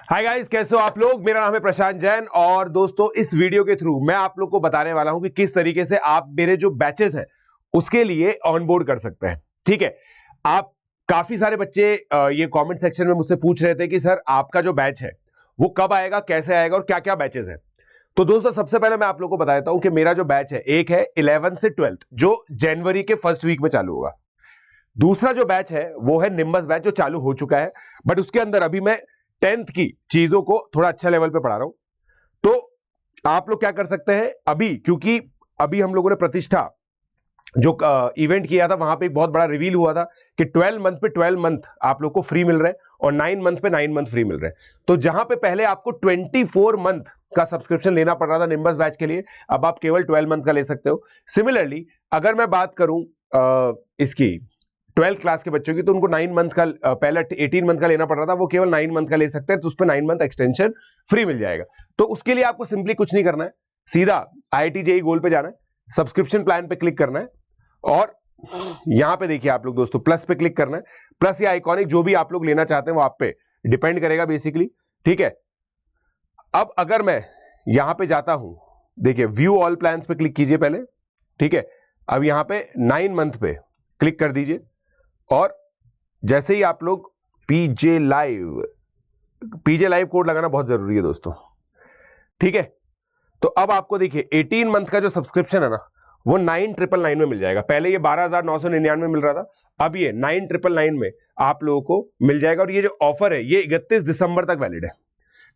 Hi guys, कैसे हो आप लोग। मेरा नाम है प्रशांत जैन और दोस्तों इस वीडियो के थ्रू मैं आप लोग को बताने वाला हूं कि किस तरीके से आप मेरे जो बैचेस है उसके लिए ऑनबोर्ड कर सकते हैं। ठीक है, आप काफी सारे बच्चे ये कमेंट सेक्शन में मुझसे पूछ रहे थे कि सर आपका जो बैच है वो कब आएगा, कैसे आएगा और क्या क्या बैचेस है। तो दोस्तों सबसे पहले मैं आप लोग को बता देता हूं कि मेरा जो बैच है, एक है 11 से 12 जो जनवरी के फर्स्ट वीक में चालू होगा। दूसरा जो बैच है वो है निम्बस बैच जो चालू हो चुका है, बट उसके अंदर अभी मैं 10th की चीजों को थोड़ा अच्छा लेवल पे पढ़ा रहा हूं। तो आप लोग क्या कर सकते हैं अभी, क्योंकि अभी हम लोगों ने प्रतिष्ठा जो इवेंट किया था वहां पे एक बहुत बड़ा रिवील हुआ था कि 12 मंथ पे 12 मंथ आप लोग को फ्री मिल रहे हैं और 9 मंथ पे 9 मंथ फ्री मिल रहे हैं। तो जहां पे पहले आपको 24 मंथ का सब्सक्रिप्शन लेना पड़ रहा था निम्बस बैच के लिए, अब आप केवल 12 मंथ का ले सकते हो। सिमिलरली अगर मैं बात करूं इसकी 12th क्लास के बच्चों की, तो उनको 9 मंथ का पहले 18 मंथ का लेना पड़ रहा था, वो केवल 9 मंथ का ले सकते हैं, तो उस पर 9 मंथ एक्सटेंशन फ्री मिल जाएगा। तो उसके लिए आपको सिंपली कुछ नहीं करना है, सीधा IIT JEE गोल पे जाना है, सब्सक्रिप्शन प्लान पे क्लिक करना है और यहां पे देखिए आप लोग दोस्तों प्लस पे क्लिक करना है। प्लस या आइकॉनिक जो भी आप लोग लेना चाहते हैं वो आप पे डिपेंड करेगा बेसिकली। ठीक है, अब अगर मैं यहां पे जाता हूं, देखिए व्यू ऑल प्लान्स पे क्लिक कीजिए पहले। ठीक है, अब यहां पे 9 मंथ पे क्लिक कर दीजिए और जैसे ही आप लोग पीजे लाइव कोड लगाना बहुत जरूरी है दोस्तों। ठीक है, तो अब आपको देखिए 18 मंथ का जो सब्सक्रिप्शन है ना वो 9,999 में मिल जाएगा। पहले ये 12,999 मिल रहा था, अब ये 9,999 में आप लोगों को मिल जाएगा। और ये जो ऑफर है ये 31 दिसंबर तक वैलिड है।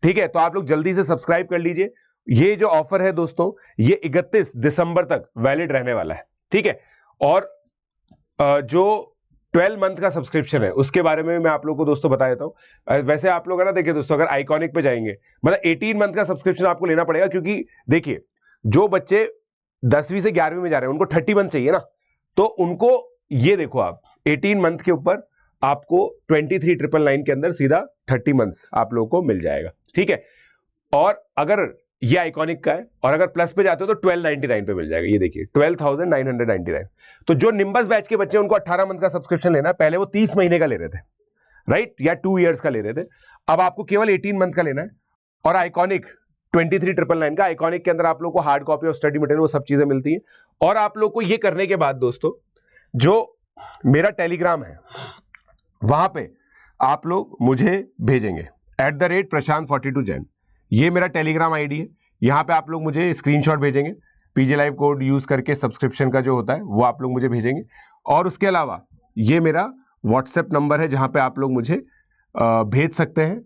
ठीक है, तो आप लोग जल्दी से सब्सक्राइब कर लीजिए। ये जो ऑफर है दोस्तों ये 31 दिसंबर तक वैलिड रहने वाला है। ठीक है, और जो 12 मंथ का सब्सक्रिप्शन है उसके बारे में मैं आप लोगों को दोस्तों बता देता हूं। वैसे आप लोग है ना, देखिए दोस्तों अगर आइकॉनिक पे जाएंगे, मतलब 18 मंथ का सब्सक्रिप्शन आपको लेना पड़ेगा, क्योंकि देखिए जो बच्चे 10वीं से 11वीं में जा रहे हैं उनको 30 मंथ चाहिए ना, तो उनको ये देखो आप 18 मंथ के ऊपर आपको 23,999 के अंदर सीधा 30 मंथ्स आप लोगों को मिल जाएगा। ठीक है, और अगर ये आइकॉनिक का है और अगर प्लस पे जाते हो तो 1299 पे मिल जाएगा। ये देखिए 12,999। तो जो निम्बस बैच के बच्चे उनको 18 मंथ का सब्सक्रिप्शन लेना है, पहले वो 30 महीने का ले रहे थे, राइट, या 2 इयर्स का ले रहे थे, अब आपको केवल 18 मंथ का लेना है। और आइकॉनिक 23,999 का, आइकॉनिक के अंदर आप लोग को हार्ड कॉपी और स्टडी मटेरियल वो सब चीजें मिलती है। और आप लोग को ये करने के बाद दोस्तों जो मेरा टेलीग्राम है वहां पे आप लोग मुझे भेजेंगे @प्रशांत42 जैन, ये मेरा टेलीग्राम आईडी है। यहां पे आप लोग मुझे स्क्रीनशॉट भेजेंगे, पीजे लाइव कोड यूज करके सब्सक्रिप्शन का जो होता है वो आप लोग मुझे भेजेंगे। और उसके अलावा ये मेरा व्हाट्सएप नंबर है जहां पे आप लोग मुझे भेज सकते हैं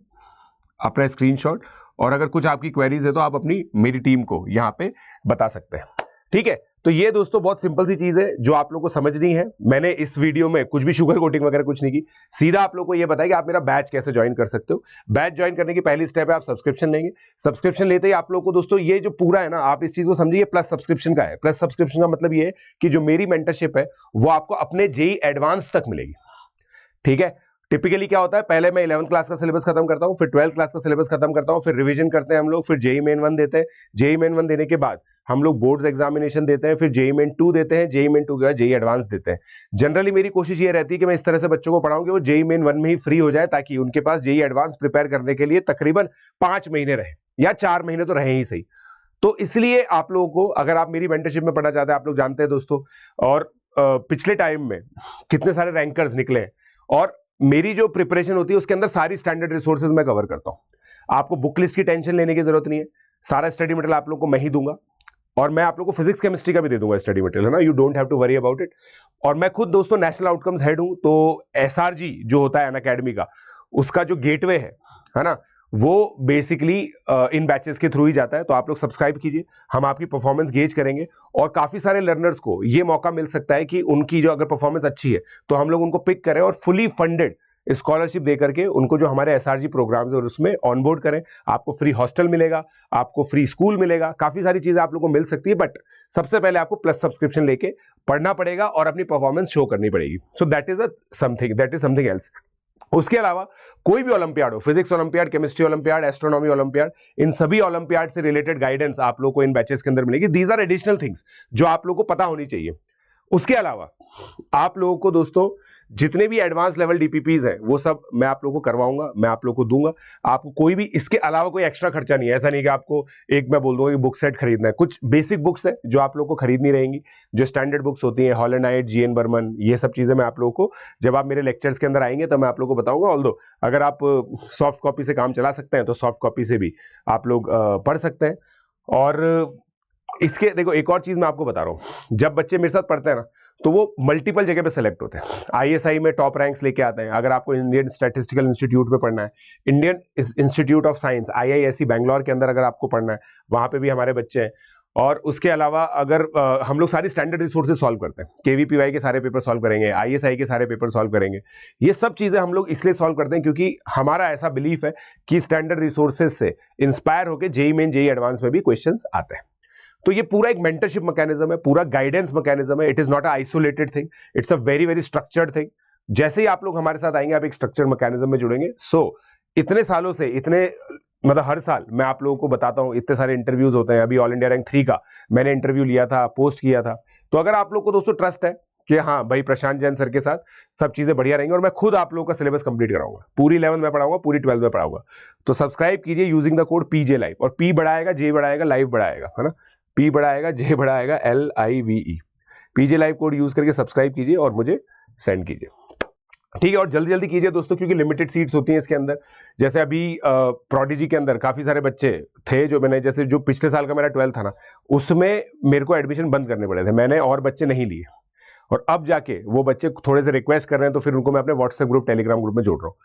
अपना स्क्रीनशॉट, और अगर कुछ आपकी क्वेरीज है तो आप अपनी मेरी टीम को यहाँ पे बता सकते हैं। ठीक है, तो ये दोस्तों बहुत सिंपल सी चीज है जो आप लोग को समझनी है। मैंने इस वीडियो में कुछ भी शुगर कोटिंग वगैरह कुछ नहीं की, सीधा आप लोग को ये बताया कि आप मेरा बैच कैसे ज्वाइन कर सकते हो। बैच ज्वाइन करने की पहली स्टेप है आप सब्सक्रिप्शन लेंगे। सब्सक्रिप्शन लेते ही आप लोग को दोस्तों ये जो पूरा है ना, आप इस चीज को समझिए, प्लस सब्सक्रिप्शन का है। प्लस सब्सक्रिप्शन का मतलब ये है कि जो मेरी मेंटरशिप है वो आपको अपने JEE एडवांस तक मिलेगी। ठीक है, टिपिकली क्या होता है, पहले मैं 11th क्लास का सिलेबस खत्म करता हूं, फिर 12th क्लास का सिलेबस खत्म करता हूं, फिर रिवीजन करते हैं हम लोग, फिर JEE मेन 1 देते हैं। JEE मेन 1 देने के बाद हम लोग बोर्ड्स एग्जामिनेशन देते हैं, फिर JEE मेन 2 देते हैं, JEE मेन 2 के बाद JEE एडवांस देते हैं। जनरली मेरी कोशिश ये रहती है कि मैं इस तरह से बच्चों को पढ़ाऊं कि वो JEE मेन 1 में ही फ्री हो जाए, ताकि उनके पास JEE एडवांस प्रिपेयर करने के लिए तकरीबन 5 महीने रहे, या 4 महीने तो रहे ही सही। तो इसलिए आप लोगों को, अगर आप मेरी मेंटरशिप में पढ़ना चाहते हैं, आप लोग जानते हैं दोस्तों, और पिछले टाइम में कितने सारे रैंकर्स निकले हैं, और मेरी जो प्रिपरेशन होती है उसके अंदर सारी स्टैंडर्ड रिसोर्सेज मैं कवर करता हूं। आपको बुक लिस्ट की टेंशन लेने की जरूरत नहीं है, सारा स्टडी मटेरियल आप लोग को मैं ही दूंगा, और मैं आप लोग को फिजिक्स केमिस्ट्री का भी दे दूंगा स्टडी मटेरियल, है ना, you don't have to worry about it. और मैं खुद दोस्तों नेशनल आउटकम्स हेड हूं, तो SRG जो होता है अनअकैडमी का, उसका जो गेटवे है ना, वो बेसिकली इन बैचेस के थ्रू ही जाता है। तो आप लोग सब्सक्राइब कीजिए, हम आपकी परफॉर्मेंस गेज करेंगे, और काफी सारे लर्नर्स को ये मौका मिल सकता है कि उनकी जो अगर परफॉर्मेंस अच्छी है तो हम लोग उनको पिक करें और फुली फंडेड स्कॉलरशिप दे करके उनको जो हमारे SRG प्रोग्राम्स है और उसमें ऑनबोर्ड करें। आपको फ्री हॉस्टल मिलेगा, आपको फ्री स्कूल मिलेगा, काफी सारी चीजें आप लोग को मिल सकती है, बट सबसे पहले आपको प्लस सब्सक्रिप्शन लेके पढ़ना पड़ेगा और अपनी परफॉर्मेंस शो करनी पड़ेगी। So that is something else. उसके अलावा कोई भी ओलंपियाड हो, physics olympiad, chemistry olympiad, astronomy olympiad, इन सभी ओलंपियाड से रिलेटेड गाइडेंस आप लोग को इन बैचेस के अंदर मिलेगी। दीज आर एडिशनल थिंग्स जो आप लोग को पता होनी चाहिए। उसके अलावा आप लोगों को दोस्तों जितने भी एडवांस लेवल डीपीपीज हैं वो सब मैं आप लोगों को करवाऊंगा, मैं आप लोगों को दूंगा। आपको कोई भी इसके अलावा कोई एक्स्ट्रा खर्चा नहीं है। ऐसा नहीं कि आपको एक मैं बोल दूंगा कि बुक सेट खरीदना है। कुछ बेसिक बुक्स है जो आप लोगों को खरीदनी रहेंगी, जो स्टैंडर्ड बुक्स होती हैं, हॉलैंड नाइट, जी.एन. बर्मन, ये सब चीजें मैं आप लोगों को जब आप मेरे लेक्चर्स के अंदर आएंगे तो मैं आप लोगों को बताऊंगा। ऑल्दो अगर आप सॉफ्ट कॉपी से काम चला सकते हैं तो सॉफ्ट कॉपी से भी आप लोग पढ़ सकते हैं। और इसके देखो एक और चीज मैं आपको बता रहा हूं, जब बच्चे मेरे साथ पढ़ते हैं ना तो वो मल्टीपल जगह पे सेलेक्ट होते हैं। आईएसआई में टॉप रैंक्स लेके आते हैं। अगर आपको इंडियन स्टैटिस्टिकल इंस्टीट्यूट में पढ़ना है, Indian institute of science IISc Bangalore के अंदर अगर आपको पढ़ना है, वहां पे भी हमारे बच्चे हैं। और उसके अलावा अगर हम लोग सारी स्टैंडर्ड रिसोर्सेज सॉल्व करते हैं, KVPY के सारे पेपर सॉल्व करेंगे, ISI के सारे पेपर सॉल्व करेंगे। ये सब चीजें हम लोग इसलिए सॉल्व करते हैं क्योंकि हमारा ऐसा बिलीफ है कि स्टैंडर्ड रिसोर्सेज से इंस्पायर होकर जेईई मेन, जेईई एडवांस में भी क्वेश्चंस आते हैं। तो ये पूरा एक मेंटरशिप मैकेनिज्म है, पूरा गाइडेंस मैकेनिज्म है। It is not a isolated thing, it's a very very structured thing. जैसे ही आप लोग हमारे साथ आएंगे आप एक स्ट्रक्चर्ड मैकेनिज्म में जुड़ेंगे। इतने सालों से, इतने मतलब हर साल मैं आप लोगों को बताता हूं, इतने सारे इंटरव्यूज होते हैं। अभी ऑल इंडिया रैंक 3 का मैंने इंटरव्यू लिया था, पोस्ट किया था। तो अगर आप लोग को दोस्तों ट्रस्ट है कि हाँ भाई प्रशांत जैन सर के साथ सब चीजें बढ़िया रहेंगी और मैं खुद आप लोगों का सिलेबस कंप्लीट कराऊंगा, पूरी 11th में पढ़ाऊंगा, पूरी 12th में पढ़ाऊंगा, तो सब्सक्राइब कीजिए using the code PJ Live। और P बढ़ाएगा, J बढ़ाएगा, लाइव बढ़ाएगा, है ना। P बढ़ाएगा, J बढ़ाएगा, LIVE। PJ Live code use करके सब्सक्राइब कीजिए और मुझे सेंड कीजिए, ठीक है। और जल्दी जल्दी कीजिए दोस्तों, क्योंकि लिमिटेड सीट्स होती हैं इसके अंदर। जैसे अभी प्रोडिजी के अंदर काफी सारे बच्चे थे जो मैंने, जैसे जो पिछले साल का मेरा 12th था ना, उसमें मेरे को एडमिशन बंद करने पड़े थे, मैंने और बच्चे नहीं लिए। और अब जाके वो बच्चे थोड़े से रिक्वेस्ट कर रहे हैं तो फिर उनको मैं अपने व्हाट्सएप ग्रुप, टेलीग्राम ग्रुप में जोड़ रहा हूँ।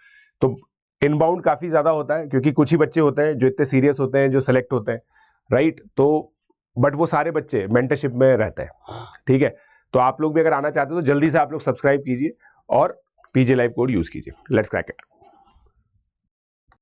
तो इनबाउंड काफी ज्यादा होता है क्योंकि कुछ ही बच्चे होते हैं जो इतने सीरियस होते हैं, जो सेलेक्ट होते हैं, राइट। तो बट वो सारे बच्चे मेंटरशिप में रहते हैं, ठीक है। तो आप लोग भी अगर आना चाहते हो तो जल्दी से आप लोग सब्सक्राइब कीजिए और PJ Live कोड यूज कीजिए। Let's crack it.